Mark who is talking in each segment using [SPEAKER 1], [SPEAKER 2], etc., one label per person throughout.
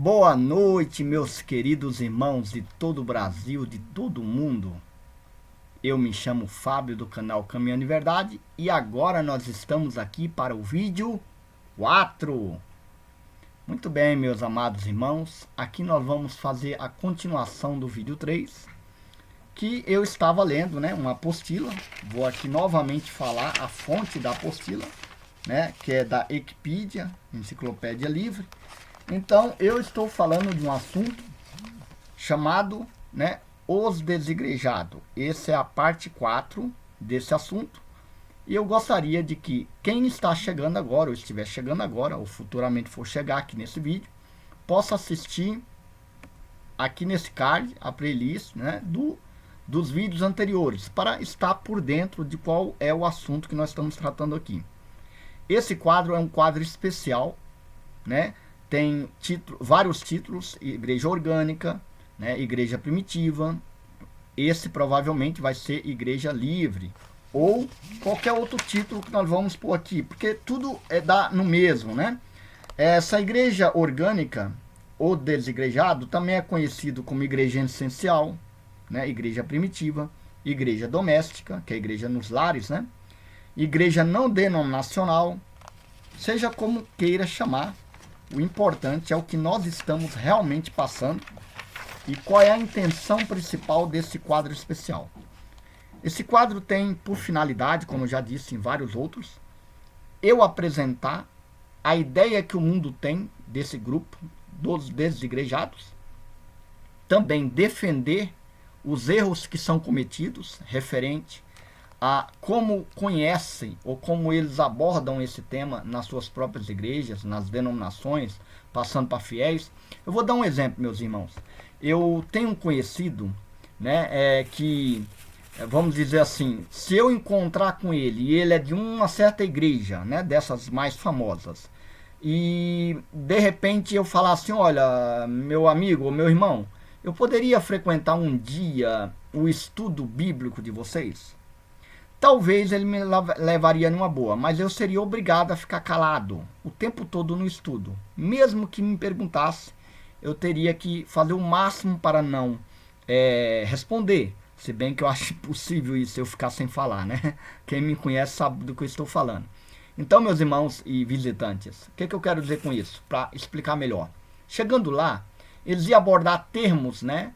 [SPEAKER 1] Boa noite, meus queridos irmãos de todo o Brasil, de todo o mundo. Eu me chamo Fábio do canal Caminhando em Verdade e agora nós estamos aqui para o vídeo 4. Muito bem, meus amados irmãos, aqui nós vamos fazer a continuação do vídeo 3, que eu estava lendo, né, uma apostila. Vou aqui novamente falar a fonte da apostila, né, que é da Wikipedia, Enciclopédia Livre. Então, eu estou falando de um assunto chamado, né, os desigrejados. Essa é a parte 4 desse assunto. E eu gostaria de que quem está chegando agora, ou estiver chegando agora, ou futuramente for chegar aqui nesse vídeo, possa assistir aqui nesse card, a playlist, né, dos vídeos anteriores, para estar por dentro de qual é o assunto que nós estamos tratando aqui. Esse quadro é um quadro especial, né? Tem vários títulos: Igreja Orgânica, né, Igreja Primitiva. Esse provavelmente vai ser Igreja Livre, ou qualquer outro título que nós vamos pôr aqui, porque tudo dá no mesmo, né? Essa Igreja Orgânica, ou Desigrejado, também é conhecido como Igreja Essencial, né, Igreja Primitiva, Igreja Doméstica, que é a igreja nos lares, né? Igreja Não Denominacional, seja como queira chamar. O importante é o que nós estamos realmente passando e qual é a intenção principal desse quadro especial. Esse quadro tem por finalidade, como eu já disse em vários outros, eu apresentar a ideia que o mundo tem desse grupo dos desigrejados, também defender os erros que são cometidos referente a como conhecem ou como eles abordam esse tema nas suas próprias igrejas, nas denominações, passando para fiéis. Eu vou dar um exemplo, meus irmãos. Eu tenho um conhecido, né, que, vamos dizer assim, se eu encontrar com ele e ele é de uma certa igreja, né, dessas mais famosas, e de repente eu falar assim: olha, meu amigo ou meu irmão, eu poderia frequentar um dia o estudo bíblico de vocês? Talvez ele me levaria numa boa, mas eu seria obrigado a ficar calado o tempo todo no estudo. Mesmo que me perguntasse, eu teria que fazer o máximo para não responder. Se bem que eu acho impossível isso, eu ficar sem falar, né? Quem me conhece sabe do que eu estou falando. Então, meus irmãos e visitantes, o que eu quero dizer com isso? Para explicar melhor. Chegando lá, eles iam abordar termos, né?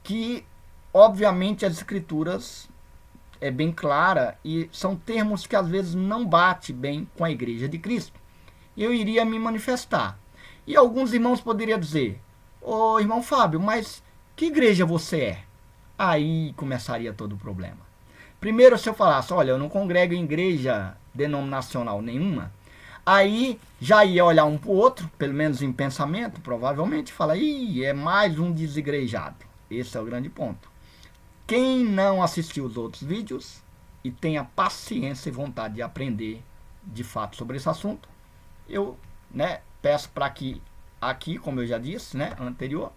[SPEAKER 1] Que, obviamente, as escrituras é bem clara, e são termos que às vezes não bate bem com a igreja de Cristo. Eu iria me manifestar. E alguns irmãos poderiam dizer: ô irmão Fábio, mas que igreja você é? Aí começaria todo o problema. Primeiro, se eu falasse: olha, eu não congrego em igreja denominacional nenhuma, aí já ia olhar um para o outro, pelo menos em pensamento, provavelmente, fala: ih, é mais um desigrejado. Esse é o grande ponto. Quem não assistiu os outros vídeos e tenha paciência e vontade de aprender de fato sobre esse assunto, eu, né, peço para que aqui, como eu já disse, né, anterior,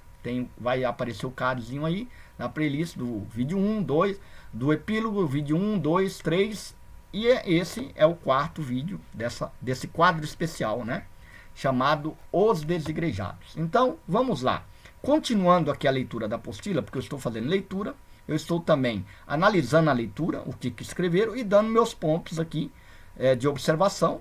[SPEAKER 1] vai aparecer o cardzinho aí na playlist do vídeo 1, 2, do epílogo, vídeo 1, 2, 3, e esse é o quarto vídeo desse quadro especial, né, chamado Os Desigrejados. Então, vamos lá. Continuando aqui a leitura da apostila, porque eu estou fazendo leitura, eu estou também analisando a leitura, o que escreveram, e dando meus pontos aqui de observação.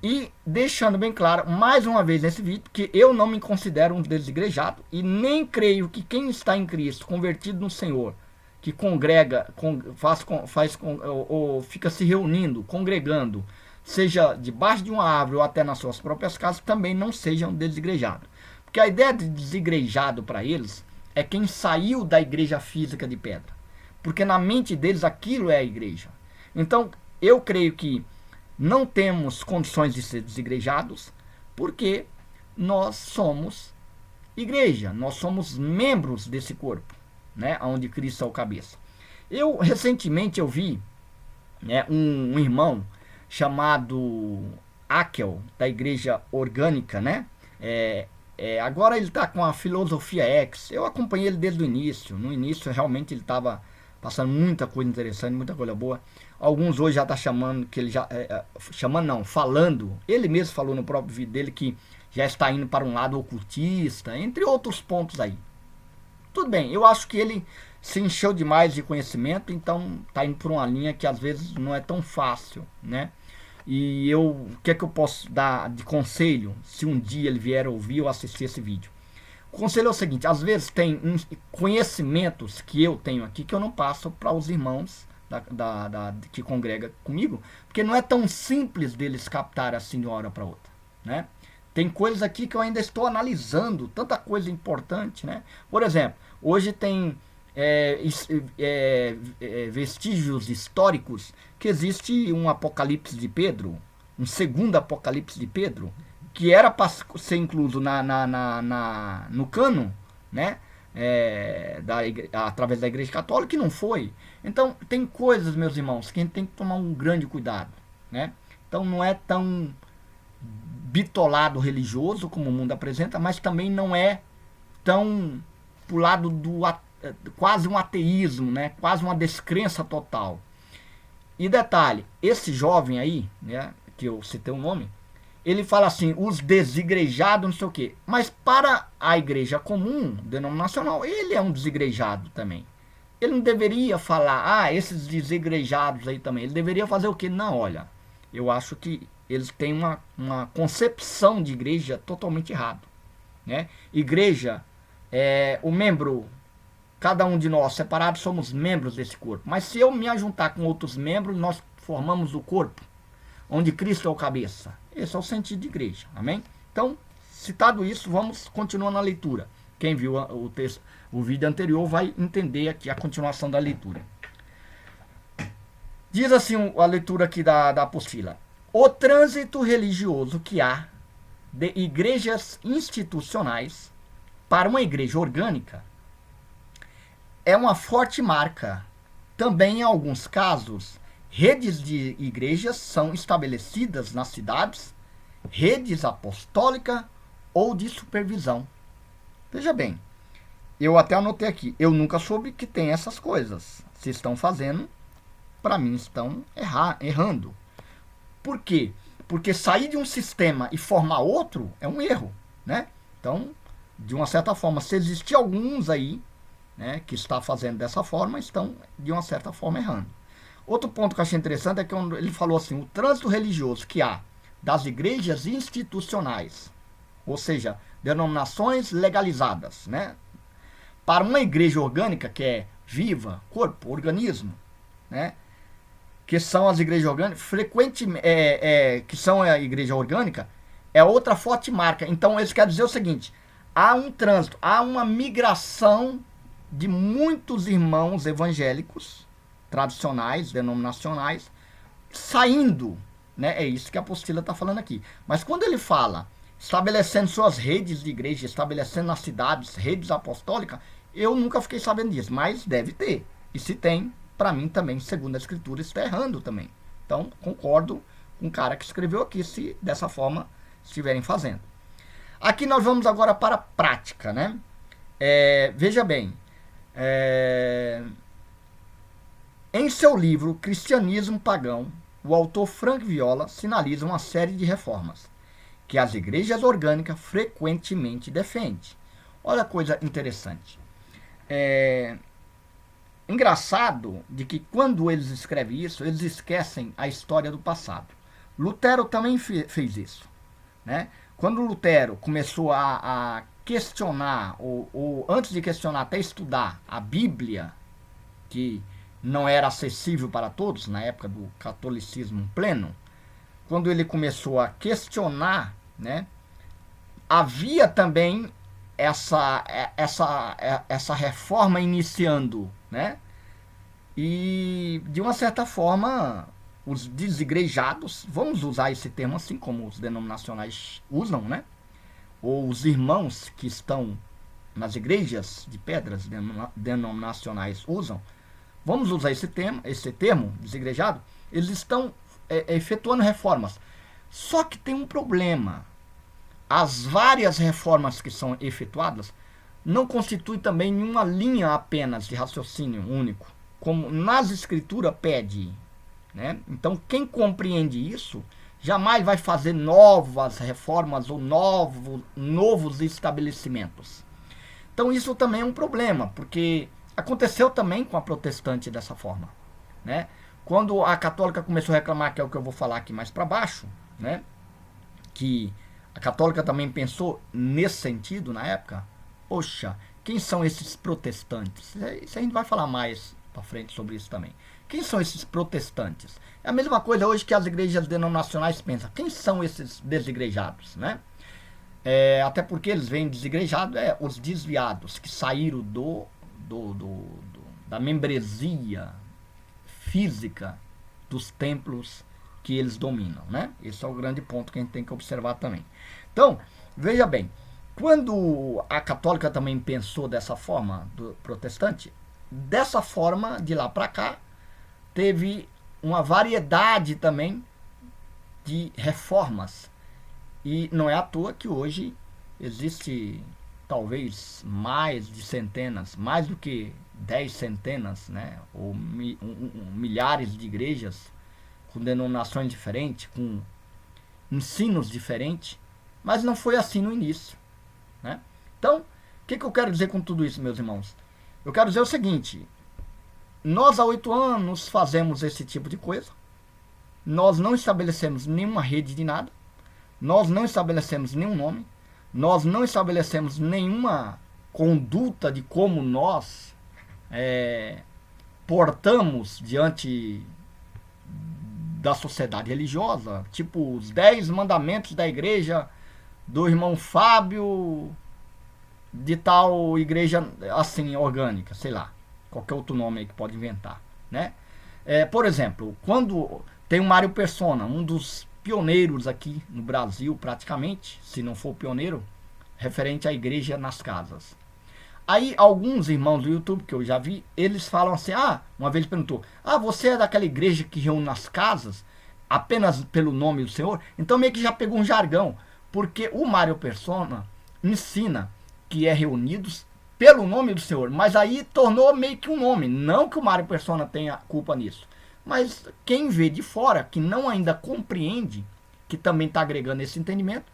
[SPEAKER 1] E deixando bem claro, mais uma vez nesse vídeo, que eu não me considero um desigrejado, e nem creio que quem está em Cristo, convertido no Senhor, que congrega, ou fica se reunindo, congregando, seja debaixo de uma árvore ou até nas suas próprias casas, também não seja um desigrejado. Porque a ideia de desigrejado para eles é quem saiu da igreja física de pedra. Porque na mente deles aquilo é a igreja. Então, eu creio que não temos condições de ser desigrejados, porque nós somos igreja, nós somos membros desse corpo, né, onde Cristo é o cabeça. Recentemente eu vi, né, um irmão chamado Akel, da Igreja Orgânica, né, agora ele está com a Filosofia X. Eu acompanhei ele desde o início. No início, realmente, ele estava passando muita coisa interessante, muita coisa boa. Alguns hoje já estão chamando, que ele já... chamando não, falando. Ele mesmo falou no próprio vídeo dele que já está indo para um lado ocultista, entre outros pontos aí. Tudo bem, eu acho que ele se encheu demais de conhecimento, então está indo por uma linha que às vezes não é tão fácil, né? E o que é que eu posso dar de conselho, se um dia ele vier ouvir ou assistir esse vídeo? O conselho é o seguinte, às vezes tem conhecimentos que eu tenho aqui que eu não passo para os irmãos que congrega comigo, porque não é tão simples deles captar assim de uma hora para outra, né? Tem coisas aqui que eu ainda estou analisando, tanta coisa importante, né? Por exemplo, hoje tem vestígios históricos que existe um Apocalipse de Pedro, um segundo Apocalipse de Pedro, que era para ser incluso no cano, né? Através da Igreja Católica, e não foi. Então, tem coisas, meus irmãos, que a gente tem que tomar um grande cuidado, né? Então, não é tão bitolado religioso como o mundo apresenta, mas também não é tão pro lado do quase um ateísmo, né? Quase uma descrença total. E detalhe, esse jovem aí, né, que eu citei o nome, ele fala assim, os desigrejados, não sei o quê. Mas para a igreja comum, denominacional, ele é um desigrejado também. Ele não deveria falar, esses desigrejados aí também. Ele deveria fazer o quê? Não, olha, eu acho que eles têm uma concepção de igreja totalmente errada, né? Igreja o membro, cada um de nós separados somos membros desse corpo. Mas se eu me ajuntar com outros membros, nós formamos o corpo, onde Cristo é o cabeça. Esse é o sentido de igreja, amém? Então, citado isso, vamos continuar na leitura. Quem viu o vídeo anterior vai entender aqui a continuação da leitura. Diz assim a leitura aqui da apostila. O trânsito religioso que há de igrejas institucionais para uma igreja orgânica é uma forte marca. Também, em alguns casos, redes de igrejas são estabelecidas nas cidades, redes apostólicas ou de supervisão. Veja bem, eu até anotei aqui, eu nunca soube que tem essas coisas. Se estão fazendo, para mim estão errando. Por quê? Porque sair de um sistema e formar outro é um erro, né? Então, de uma certa forma, se existir alguns aí, né, que está fazendo dessa forma, estão de uma certa forma errando. Outro ponto que eu achei interessante é que ele falou assim, o trânsito religioso que há das igrejas institucionais, ou seja, denominações legalizadas, né, para uma igreja orgânica que é viva, corpo, organismo, né, que são as igrejas orgânicas, frequentemente, que são a igreja orgânica, é outra forte marca. Então, isso quer dizer o seguinte, há um trânsito, há uma migração de muitos irmãos evangélicos, tradicionais, denominacionais, saindo, né? É isso que a apostila está falando aqui. Mas quando ele fala, estabelecendo suas redes de igreja, estabelecendo nas cidades, redes apostólicas, eu nunca fiquei sabendo disso, mas deve ter. E se tem, para mim também, segundo a escritura, está errando também. Então, concordo com o cara que escreveu aqui, se dessa forma estiverem fazendo. Aqui nós vamos agora para a prática, né? Veja bem, em seu livro Cristianismo Pagão, o autor Frank Viola sinaliza uma série de reformas que as igrejas orgânicas frequentemente defendem. Olha a coisa interessante. Engraçado de que quando eles escrevem isso, eles esquecem a história do passado. Lutero também fez isso, né? Quando Lutero começou a questionar, ou antes de questionar, até estudar a Bíblia, que não era acessível para todos, na época do catolicismo pleno, quando ele começou a questionar, né, havia também essa reforma iniciando, né? E, de uma certa forma, os desigrejados, vamos usar esse termo assim como os denominacionais usam, né? Ou os irmãos que estão nas igrejas de pedras denominacionais usam, vamos usar esse termo, desigrejado, eles estão efetuando reformas. Só que tem um problema. As várias reformas que são efetuadas não constituem também nenhuma linha apenas de raciocínio único, como nas escrituras pede, né? Então, quem compreende isso jamais vai fazer novas reformas ou novos estabelecimentos. Então isso também é um problema, porque aconteceu também com a protestante dessa forma, né? Quando a católica começou a reclamar, que é o que eu vou falar aqui mais para baixo, né? Que a católica também pensou nesse sentido na época. Poxa, quem são esses protestantes? Isso a gente vai falar mais para frente sobre isso também. Quem são esses protestantes? É a mesma coisa hoje que as igrejas denominacionais pensam. Quem são esses desigrejados, né? Até porque eles vêm desigrejados, os desviados que saíram da membresia física dos templos que eles dominam, né? Esse é o grande ponto que a gente tem que observar também. Então, veja bem, quando a católica também pensou dessa forma, do protestante, dessa forma, de lá para cá, teve uma variedade também de reformas. E não é à toa que hoje existe talvez mais de centenas, mais do que 10 centenas, né? Ou milhares de igrejas com denominações diferentes, com ensinos diferentes, mas não foi assim no início, né? Então, o que eu quero dizer com tudo isso, meus irmãos? Eu quero dizer o seguinte: nós há 8 anos fazemos esse tipo de coisa, nós não estabelecemos nenhuma rede de nada, nós não estabelecemos nenhum nome, nós não estabelecemos nenhuma conduta de como nós portamos diante da sociedade religiosa, tipo os 10 mandamentos da igreja do irmão Fábio de tal igreja assim, orgânica, sei lá, qualquer outro nome aí que pode inventar, né? Por exemplo, quando tem o Mário Persona, um dos pioneiros aqui no Brasil, praticamente, se não for pioneiro, referente à igreja nas casas. Aí alguns irmãos do YouTube, que eu já vi, eles falam assim, uma vez perguntou, você é daquela igreja que reúne nas casas, apenas pelo nome do Senhor? Então meio que já pegou um jargão, porque o Mário Persona ensina que é reunidos pelo nome do Senhor, mas aí tornou meio que um nome, não que o Mário Persona tenha culpa nisso, mas quem vê de fora, que não ainda compreende, que também está agregando esse entendimento,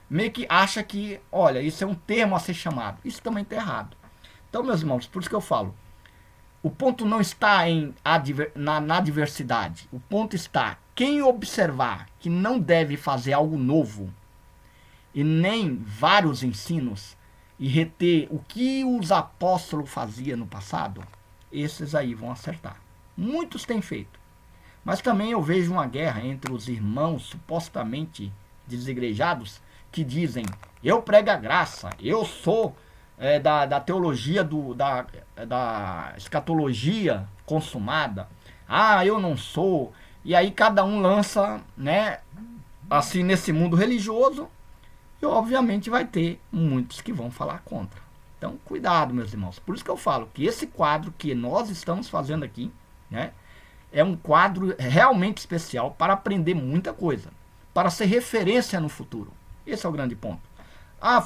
[SPEAKER 1] meio que acha que, olha, isso é um termo a ser chamado. Isso também está errado. Então, meus irmãos, por isso que eu falo, o ponto não está na diversidade. O ponto está, quem observar que não deve fazer algo novo, e nem vários ensinos, e reter o que os apóstolos faziam no passado, esses aí vão acertar. Muitos têm feito. Mas também eu vejo uma guerra entre os irmãos supostamente desigrejados que dizem, eu prego a graça, eu sou da teologia, da escatologia consumada, eu não sou. E aí cada um lança, né, assim, nesse mundo religioso, e obviamente vai ter muitos que vão falar contra. Então, cuidado, meus irmãos. Por isso que eu falo que esse quadro que nós estamos fazendo aqui, né, é um quadro realmente especial para aprender muita coisa, para ser referência no futuro. Esse é o grande ponto.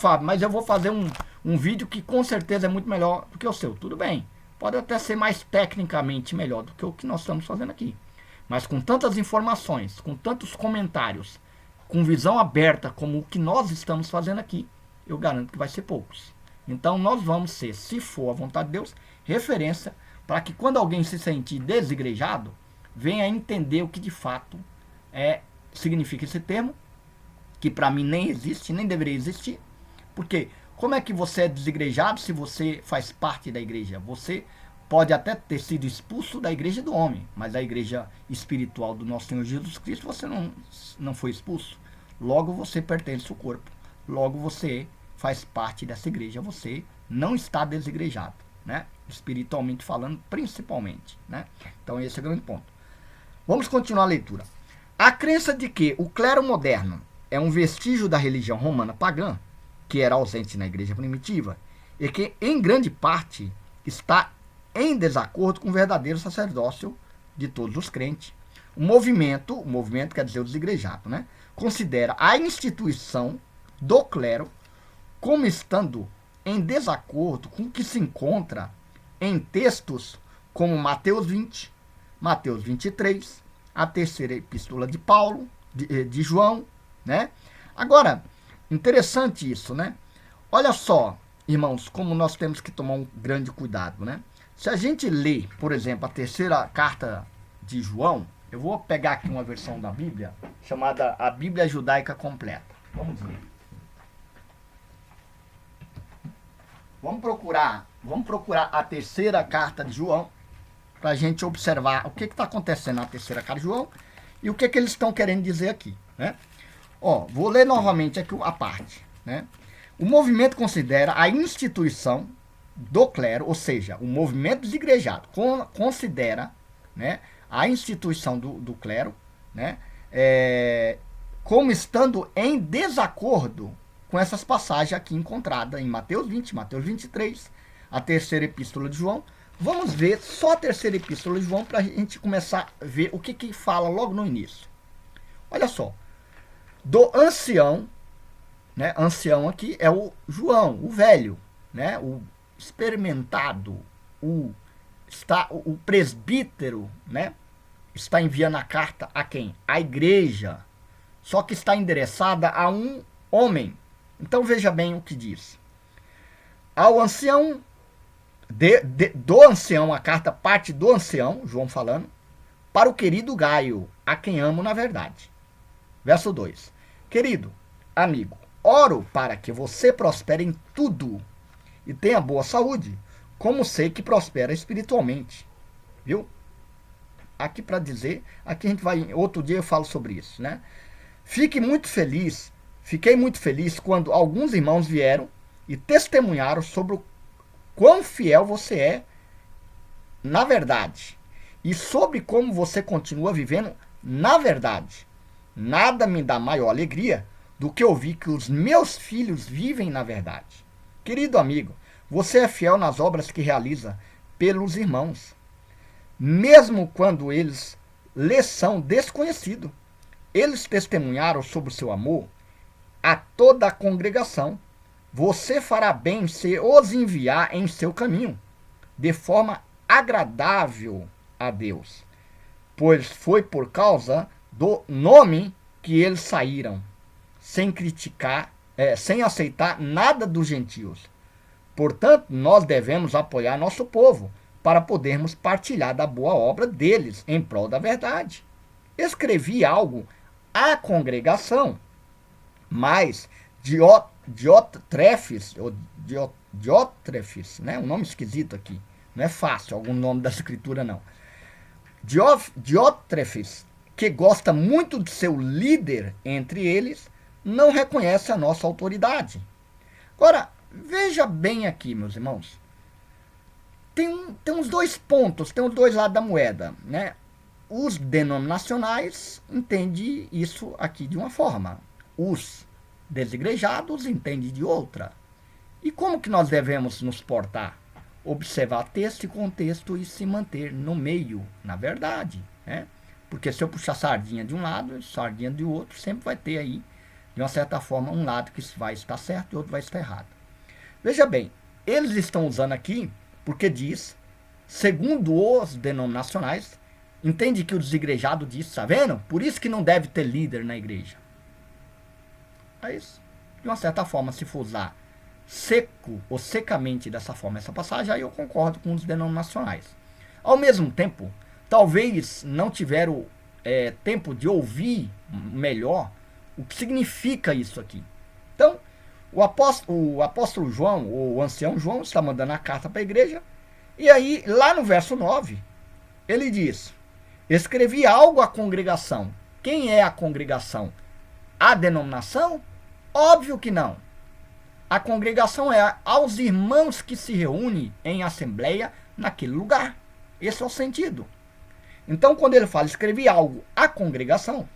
[SPEAKER 1] Fábio, mas eu vou fazer um vídeo que com certeza é muito melhor do que o seu. Tudo bem, pode até ser mais tecnicamente melhor do que o que nós estamos fazendo aqui. Mas com tantas informações, com tantos comentários, com visão aberta como o que nós estamos fazendo aqui, eu garanto que vai ser poucos. Então nós vamos ser, se for a vontade de Deus, referência para que quando alguém se sentir desigrejado, venha entender o que de fato significa esse termo, que para mim nem existe, nem deveria existir. Porque como é que você é desigrejado se você faz parte da igreja? Você pode até ter sido expulso da igreja do homem, mas da igreja espiritual do nosso Senhor Jesus Cristo você não foi expulso. Logo você pertence ao corpo. Logo você faz parte dessa igreja. Você não está desigrejado, né? Espiritualmente falando, principalmente, né? Então esse é o grande ponto. Vamos continuar a leitura. A crença de que o clero moderno é um vestígio da religião romana pagã, que era ausente na igreja primitiva, e que em grande parte está em desacordo com o verdadeiro sacerdócio de todos os crentes. O movimento quer dizer o desigrejado, né? Considera a instituição do clero como estando em desacordo com o que se encontra em textos como Mateus 20, Mateus 23, a terceira epístola de Paulo, de João, né? Agora, interessante isso, né? Olha só, irmãos, como nós temos que tomar um grande cuidado, né? Se a gente lê, por exemplo, a terceira carta de João, eu vou pegar aqui uma versão da Bíblia, chamada a Bíblia Judaica Completa. Vamos ver. Vamos procurar a terceira carta de João, para a gente observar o que está acontecendo na terceira carta de João e o que eles estão querendo dizer aqui, né? Ó, vou ler novamente aqui a parte, né? O movimento considera a instituição do clero, ou seja, o movimento desigrejado considera, né, a instituição do clero, né, como estando em desacordo com essas passagens aqui encontradas em Mateus 20, Mateus 23, a terceira epístola de João. Vamos ver só a terceira epístola de João para a gente começar a ver o que fala logo no início. Olha só, do ancião, né? Ancião aqui é o João, o velho, né? O experimentado, o presbítero, né? Está enviando a carta a quem? A igreja. Só que está endereçada a um homem. Então veja bem o que diz. Ao ancião, do ancião, a carta parte do ancião, João falando, para o querido Gaio, a quem amo na verdade. Verso 2. Querido amigo, oro para que você prospere em tudo e tenha boa saúde, como sei que prospera espiritualmente. Viu? Aqui para dizer, aqui a gente vai, outro dia eu falo sobre isso, né? Fiquei muito feliz quando alguns irmãos vieram e testemunharam sobre o quão fiel você é na verdade e sobre como você continua vivendo na verdade. Nada me dá maior alegria do que ouvir que os meus filhos vivem na verdade. Querido amigo, você é fiel nas obras que realiza pelos irmãos, mesmo quando eles lhes são desconhecidos. Eles testemunharam sobre o seu amor a toda a congregação. Você fará bem se os enviar em seu caminho, de forma agradável a Deus, pois foi por causa do nome que eles saíram, sem criticar, sem aceitar nada dos gentios. Portanto, nós devemos apoiar nosso povo, para podermos partilhar da boa obra deles, em prol da verdade. Escrevi algo à congregação, mas Diótrefes, né? Um nome esquisito aqui. Não é fácil, algum nome da escritura não. Diótrefes, que gosta muito de seu líder entre eles, não reconhece a nossa autoridade. Agora, veja bem aqui, meus irmãos. Tem uns dois pontos, tem os dois lados da moeda, né? Os denominacionais entendem isso aqui de uma forma. Os desigrejados entendem de outra. E como que nós devemos nos portar? Observar texto e contexto e se manter no meio, na verdade, né? Porque se eu puxar sardinha de um lado, sardinha do outro, sempre vai ter aí, de uma certa forma, um lado que vai estar certo e outro vai estar errado. Veja bem, eles estão usando aqui porque diz, segundo os denominacionais, entende que o desigrejado diz, tá vendo? Por isso que não deve ter líder na igreja. Mas, de uma certa forma, se for usar seco ou secamente dessa forma essa passagem, aí eu concordo com os denominacionais. Ao mesmo tempo, talvez não tiveram tempo de ouvir melhor o que significa isso aqui. Então, o apóstolo João, ou o ancião João, está mandando a carta para a igreja, e aí, lá no verso 9, ele diz, escrevi algo à congregação. Quem é a congregação? A denominação? Óbvio que não. A congregação é aos irmãos que se reúnem em assembleia naquele lugar. Esse é o sentido. Então, quando ele fala, escrevi algo à congregação,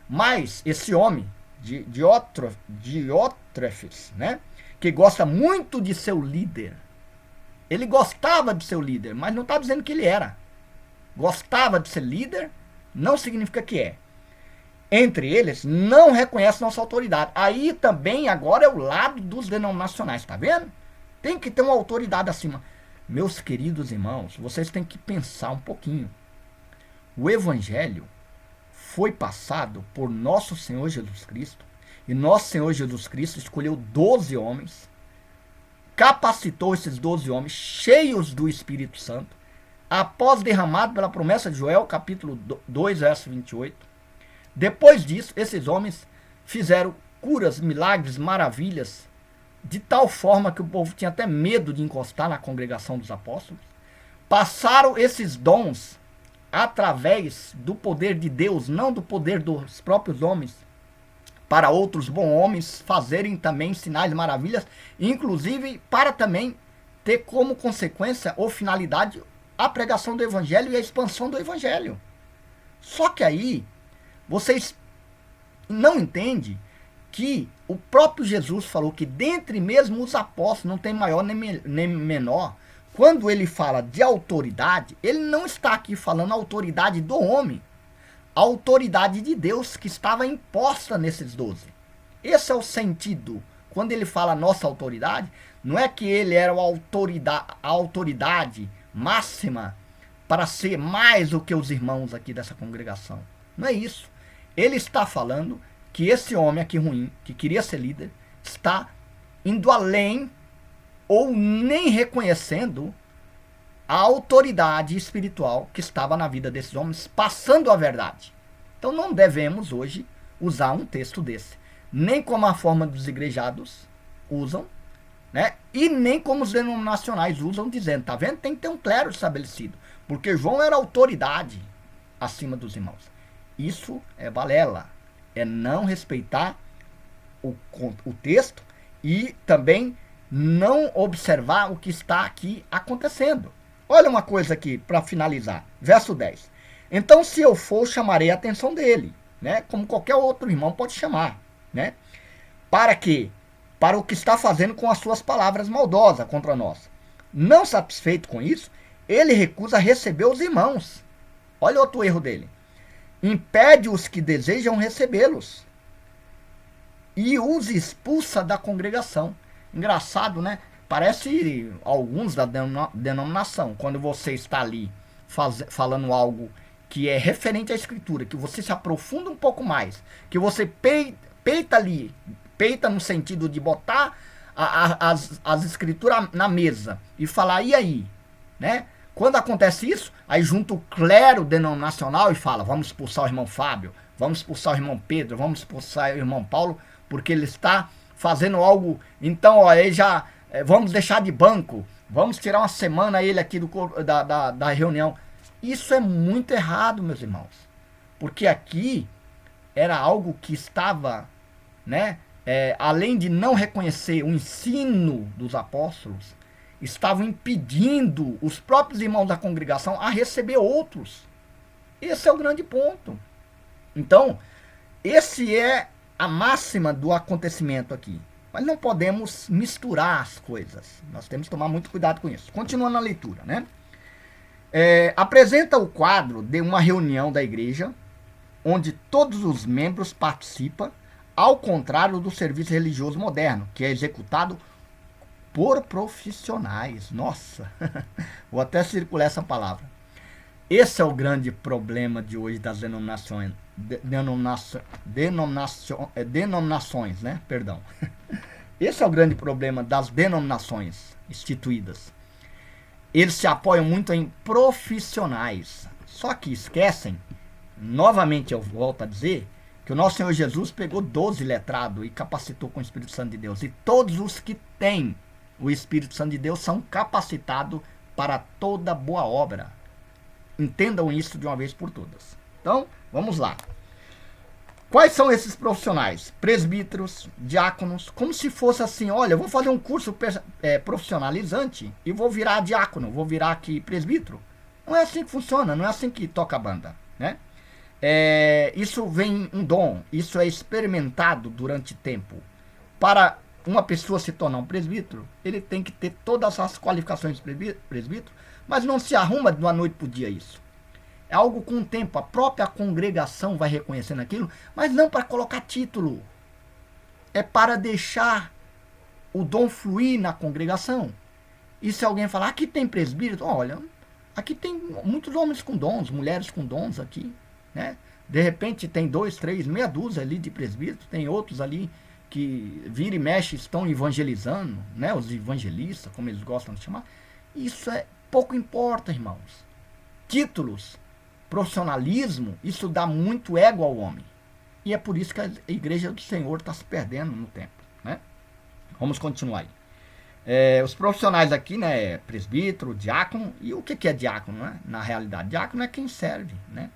[SPEAKER 1] mas esse homem, Diótrefes, né, que gosta muito de seu líder, ele gostava de seu líder, mas não está dizendo que ele era. Gostava de ser líder, não significa que é. Entre eles, não reconhece nossa autoridade. Aí também, agora, é o lado dos denominacionais, tá vendo? Tem que ter uma autoridade acima. Meus queridos irmãos, vocês têm que pensar um pouquinho. O evangelho foi passado por nosso Senhor Jesus Cristo, e nosso Senhor Jesus Cristo escolheu 12 homens, capacitou esses 12 homens, cheios do Espírito Santo, após derramado pela promessa de Joel, capítulo 2, verso 28. Depois disso, esses homens fizeram curas, milagres, maravilhas, de tal forma que o povo tinha até medo de encostar na congregação dos apóstolos. Passaram esses dons através do poder de Deus, não do poder dos próprios homens, para outros bons homens fazerem também sinais e maravilhas, inclusive para também ter como consequência ou finalidade a pregação do evangelho e a expansão do evangelho. Só que aí vocês não entendem que o próprio Jesus falou que dentre mesmo os apóstolos não tem maior nem menor. Quando ele fala de autoridade, ele não está aqui falando a autoridade do homem, a autoridade de Deus que estava imposta nesses 12. Esse é o sentido. Quando ele fala nossa autoridade, não é que ele era a autoridade máxima para ser mais do que os irmãos aqui dessa congregação. Não é isso. Ele está falando que esse homem aqui ruim, que queria ser líder, está indo além ou nem reconhecendo a autoridade espiritual que estava na vida desses homens, passando a verdade. Então não devemos hoje usar um texto desse, nem como a forma dos igrejados usam, né? E nem como os denominacionais usam, dizendo, tá vendo? Tem que ter um clero estabelecido, porque João era autoridade acima dos irmãos. Isso é balela, é não respeitar o texto e também não observar o que está aqui acontecendo. Olha uma coisa aqui para finalizar, verso 10. Então, se eu for, chamarei a atenção dele, né? Como qualquer outro irmão pode chamar, né? Para quê? Para o que está fazendo com as suas palavras maldosas contra nós. Não satisfeito com isso, ele recusa receber os irmãos. Olha outro erro dele. Impede os que desejam recebê-los e os expulsa da congregação. Engraçado, né? Parece alguns da denominação. Quando você está ali falando algo que é referente à escritura, que você se aprofunda um pouco mais, que você peita ali, peita no sentido de botar as escrituras na mesa e falar, e aí? Né? Quando acontece isso, aí junta o clero denominacional e fala, vamos expulsar o irmão Fábio, vamos expulsar o irmão Pedro, vamos expulsar o irmão Paulo, porque ele está fazendo algo, então, ó, ele já, vamos deixar de banco, vamos tirar uma semana ele aqui da reunião. Isso é muito errado, meus irmãos, porque aqui era algo que estava, né, além de não reconhecer o ensino dos apóstolos, estavam impedindo os próprios irmãos da congregação a receber outros. Esse é o grande ponto. Então, esse é a máxima do acontecimento aqui. Mas não podemos misturar as coisas. Nós temos que tomar muito cuidado com isso. Continuando a leitura, né? Apresenta o quadro de uma reunião da igreja, onde todos os membros participam, ao contrário do serviço religioso moderno, que é executado por profissionais. Nossa, vou até circular essa palavra. Esse é o grande problema de hoje das denominações, né? Perdão. Esse é o grande problema das denominações instituídas. Eles se apoiam muito em profissionais. Só que esquecem, novamente eu volto a dizer, que o nosso Senhor Jesus pegou 12 letrados e capacitou com o Espírito Santo de Deus. E todos os que têm o Espírito Santo de Deus são capacitados para toda boa obra. Entendam isso de uma vez por todas. Então, vamos lá. Quais são esses profissionais? Presbíteros, diáconos, como se fosse assim, olha, eu vou fazer um curso profissionalizante e vou virar diácono, vou virar aqui presbítero. Não é assim que funciona, não é assim que toca a banda, né? Isso vem um dom, isso é experimentado durante tempo. Para uma pessoa se tornar um presbítero, ele tem que ter todas as qualificações de presbítero, mas não se arruma de uma noite para o dia isso. É algo com o tempo, a própria congregação vai reconhecendo aquilo, mas não para colocar título. É para deixar o dom fluir na congregação. E se alguém falar, aqui tem presbítero, olha, aqui tem muitos homens com dons, mulheres com dons aqui, né? De repente tem 2, 3, meia dúzia ali de presbíteros, tem outros ali que vira e mexe estão evangelizando, né? Os evangelistas, como eles gostam de chamar. Isso pouco importa, irmãos. Títulos, profissionalismo, isso dá muito ego ao homem. E é por isso que a igreja do Senhor está se perdendo no tempo, né? Vamos continuar aí. Os profissionais aqui, né? Presbítero, diácono. E o que é diácono, né? Na realidade, diácono é quem serve, né?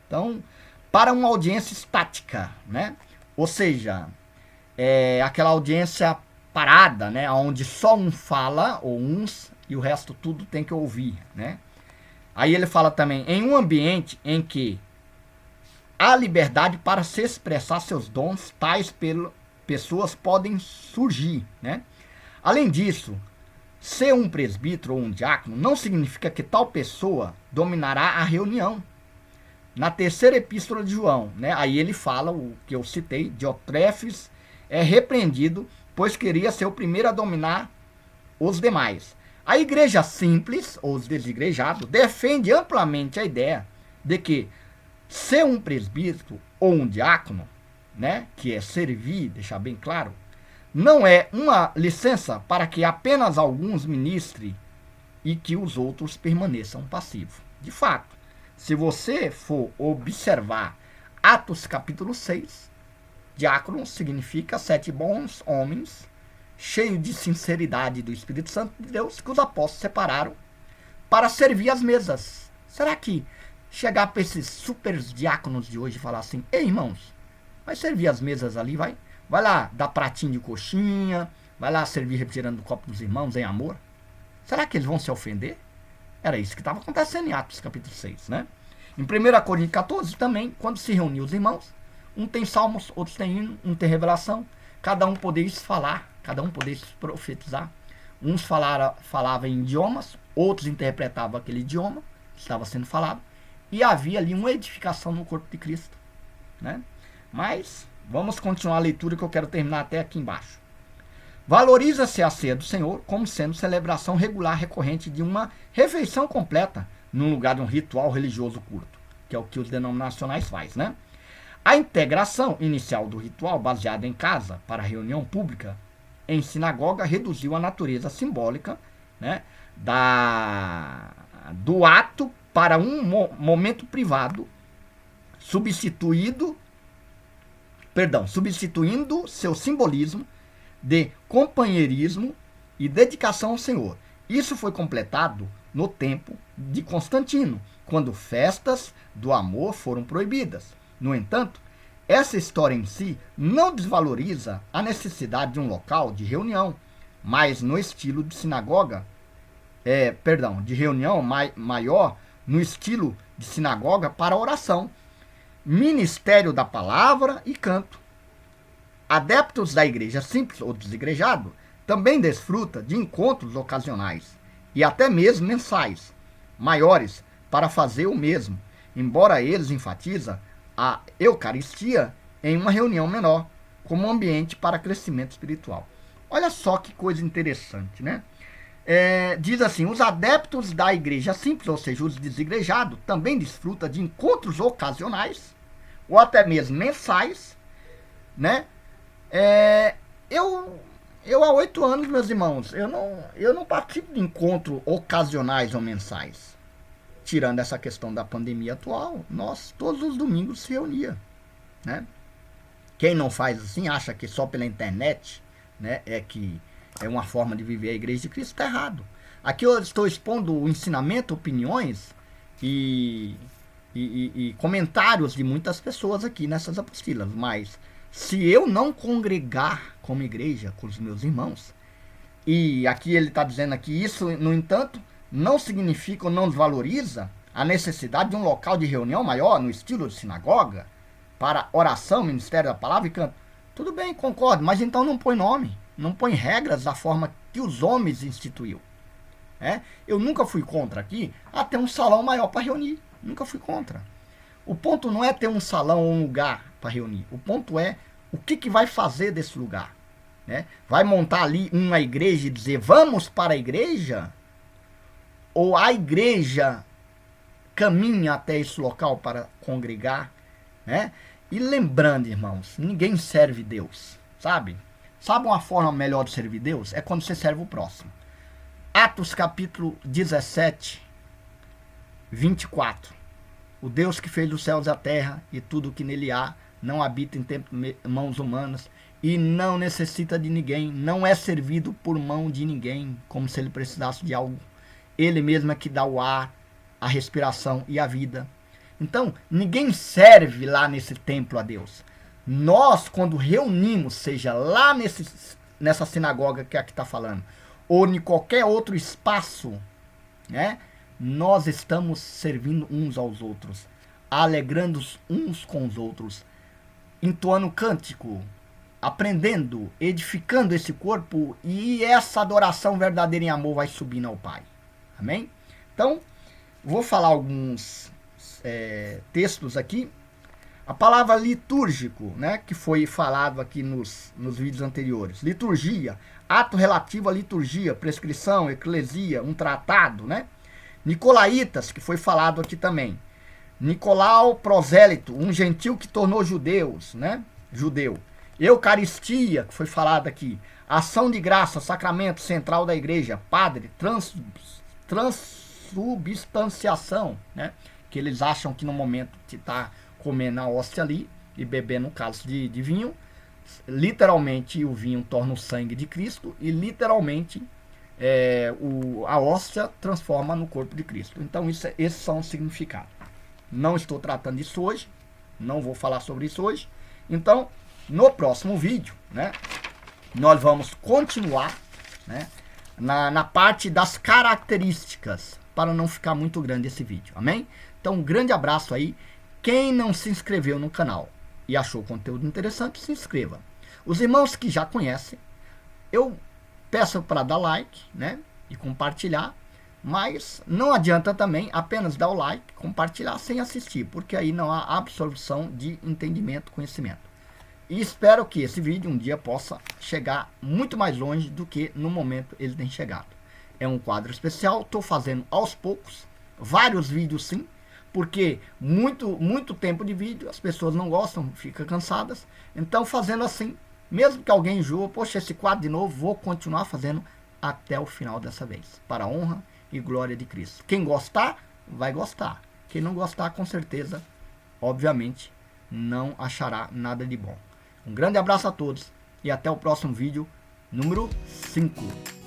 [SPEAKER 1] Então, para uma audiência estática, né? Ou seja, aquela audiência parada, né? Onde só um fala, ou uns, e o resto tudo tem que ouvir, né? Aí ele fala também, em um ambiente em que há liberdade para se expressar seus dons, tais pessoas podem surgir, né? Além disso, ser um presbítero ou um diácono não significa que tal pessoa dominará a reunião. Na terceira epístola de João, né? Aí ele fala o que eu citei, Diotrefes é repreendido, pois queria ser o primeiro a dominar os demais. A igreja simples, ou os desigrejados, defende amplamente a ideia de que ser um presbítero ou um diácono, né, que é servir, deixar bem claro, não é uma licença para que apenas alguns ministrem e que os outros permaneçam passivos. De fato, se você for observar Atos capítulo 6, diácono significa 7 bons homens, cheios de sinceridade do Espírito Santo de Deus, que os apóstolos separaram para servir as mesas. Será que chegar para esses super diáconos de hoje e falar assim, ei irmãos, vai servir as mesas ali, vai lá dar pratinho de coxinha, vai lá servir refrigerante do copo dos irmãos em amor? Será que eles vão se ofender? Era isso que estava acontecendo em Atos capítulo 6, né? Em 1 Coríntios 14 também, quando se reuniu os irmãos, um tem salmos, outros tem hino, um tem revelação, cada um poderia falar, cada um poderia profetizar. Uns falavam em idiomas, outros interpretavam aquele idioma que estava sendo falado, e havia ali uma edificação no corpo de Cristo, né? Mas vamos continuar a leitura que eu quero terminar até aqui embaixo. Valoriza-se a ceia do Senhor como sendo celebração regular recorrente de uma refeição completa no lugar de um ritual religioso curto, que é o que os denominacionais fazem, né? A integração inicial do ritual baseado em casa para reunião pública em sinagoga reduziu a natureza simbólica, né, do ato para um momento privado, substituindo seu simbolismo de companheirismo e dedicação ao Senhor. Isso foi completado no tempo de Constantino, quando festas do amor foram proibidas. No entanto, essa história em si não desvaloriza a necessidade de um local de reunião, mas no estilo de sinagoga, de reunião maior, no estilo de sinagoga para oração, ministério da palavra e canto. Adeptos da igreja simples ou desigrejado também desfruta de encontros ocasionais e até mesmo mensais, maiores, para fazer o mesmo, embora eles enfatizam a Eucaristia em uma reunião menor, como um ambiente para crescimento espiritual. Olha só que coisa interessante, né? Diz assim, os adeptos da igreja simples, ou seja, os desigrejados, também desfrutam de encontros ocasionais, ou até mesmo mensais, né? Eu há 8 anos, meus irmãos, eu não participo de encontros ocasionais ou mensais. Tirando essa questão da pandemia atual, nós todos os domingos se reunia, né? Quem não faz assim, acha que só pela internet, né, que é uma forma de viver a Igreja de Cristo, está errado. Aqui eu estou expondo o ensinamento, opiniões e comentários de muitas pessoas aqui nessas apostilas, mas se eu não congregar como igreja com os meus irmãos, e aqui ele está dizendo aqui, isso, no entanto, não significa ou não desvaloriza a necessidade de um local de reunião maior, no estilo de sinagoga, para oração, ministério da palavra e canto. Tudo bem, concordo, mas então não põe nome, não põe regras da forma que os homens instituiu. Eu nunca fui contra aqui a ter um salão maior para reunir, nunca fui contra. O ponto não é ter um salão ou um lugar para reunir, o ponto é o que vai fazer desse lugar. Vai montar ali uma igreja e dizer vamos para a igreja? Ou a igreja caminha até esse local para congregar, né? E lembrando, irmãos, ninguém serve Deus, sabe? Sabe uma forma melhor de servir Deus? É quando você serve o próximo. Atos capítulo 17, 24. O Deus que fez os céus e a terra e tudo o que nele há, não habita em mãos humanas e não necessita de ninguém, não é servido por mão de ninguém, como se ele precisasse de algo. Ele mesmo é que dá o ar, a respiração e a vida. Então, ninguém serve lá nesse templo a Deus. Nós, quando reunimos, seja lá nessa sinagoga que aqui está falando, ou em qualquer outro espaço, né? Nós estamos servindo uns aos outros, alegrando uns com os outros, entoando cântico, aprendendo, edificando esse corpo, e essa adoração verdadeira em amor vai subindo ao Pai. Amém? Então, vou falar alguns textos aqui. A palavra litúrgico, né, que foi falado aqui nos vídeos anteriores. Liturgia, ato relativo à liturgia, prescrição, eclesia, um tratado, né? Nicolaitas, que foi falado aqui também. Nicolau prosélito, um gentil que tornou judeus, né? Judeu. Eucaristia, que foi falado aqui. Ação de graça, sacramento central da igreja. Padre, transubstanciação, né? Que eles acham que no momento que está comendo a hóstia ali e bebendo um cálice de vinho, literalmente o vinho torna o sangue de Cristo e literalmente a hóstia transforma no corpo de Cristo. Então esses são os significados. Não estou tratando disso hoje, não vou falar sobre isso hoje. Então, no próximo vídeo, né, nós vamos continuar, né, na parte das características, para não ficar muito grande esse vídeo, amém? Então, um grande abraço aí. Quem não se inscreveu no canal e achou o conteúdo interessante, se inscreva. Os irmãos que já conhecem, eu peço para dar like, né, e compartilhar, mas não adianta também apenas dar o like, compartilhar sem assistir, porque aí não há absorção de entendimento, conhecimento. E espero que esse vídeo um dia possa chegar muito mais longe do que no momento ele tem chegado. É um quadro especial, estou fazendo aos poucos, vários vídeos sim, porque muito tempo de vídeo, as pessoas não gostam, ficam cansadas. Então fazendo assim, mesmo que alguém enjoe, poxa, esse quadro de novo, vou continuar fazendo até o final dessa vez, para a honra e glória de Cristo. Quem gostar, vai gostar. Quem não gostar, com certeza, obviamente, não achará nada de bom. Um grande abraço a todos e até o próximo vídeo, número 5.